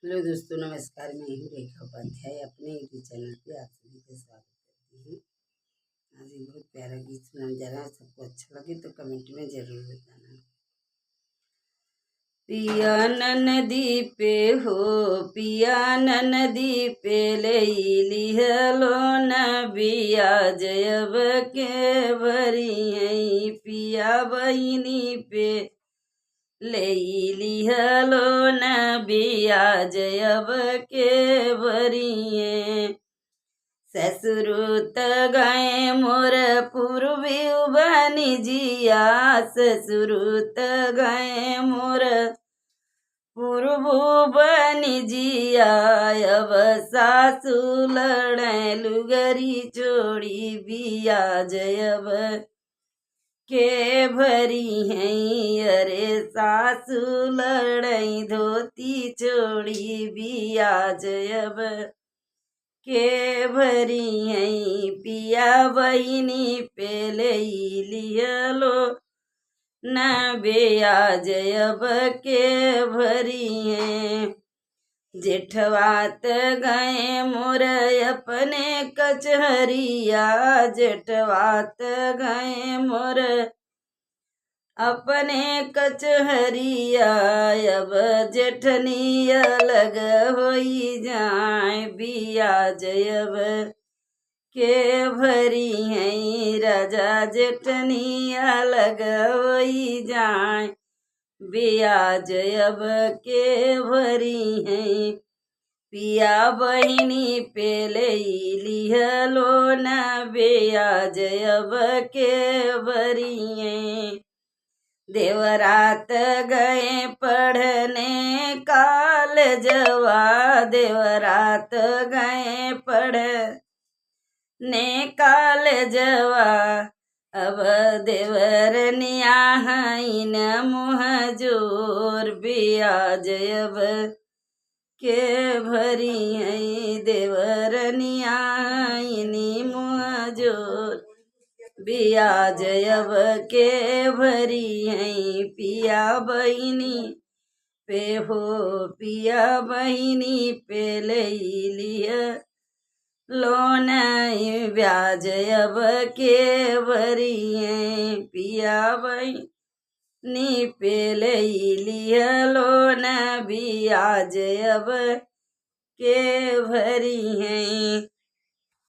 Hello दोस्तों, नमस्कार। मैं हूँ रेखा उपाध्याय। अपने यूट्यूब चैनल पे आप सभी का स्वागत करती हूँ। आज एक बहुत प्यारा गीत सुनाने जा रहा है। सबको अच्छा लगे तो कमेंट में जरूर बताना। पिया नदी पे हो, पिया नदी पे ले लिहलो न बिया जयब के भरी है। पिया बहिनी पे ले लिहलो न बिया जयब के भरिए। ससुरुत गए मोर पूर्वी बनी जिया, ससुरुत गए मोर पूर्वु बनी जिया। अब सासु लड़े लुगरी चोड़ी बिया जयब के भरी है। अरे सासु लड़ई धोती चोड़ी बिया जयब के भरी है। पिया बहिनी पे ले लिहलो न बेया जयब के भरी है। जेठवात गए मोर अपने कचहरिया, जेठवात गए मोर अपने कचहरिया। अब जेठनी अलग होई जाए बिया जयब के भरी है। राजा जेठनी अलग होई जाए बिया जयब के भरी है। पिया बहिनी पे ले लिहलो न बिया जयब के भरी है। देवरात गए पढ़ने कालजवा, देवरात गए पढ़ने कालजवा। अब देवर नियाहन मुँह जोर बिया जयब के भरी है। देवर नियाहिनी मुँह जोर बिया जयब के भरी है। पिया बहिनी पे हो, पिया बहिनी पे ले लिया लोन ब्याज अब के भरी है। पिया बहिनी पे ले लिया लोन ब्याज अब के भरी है।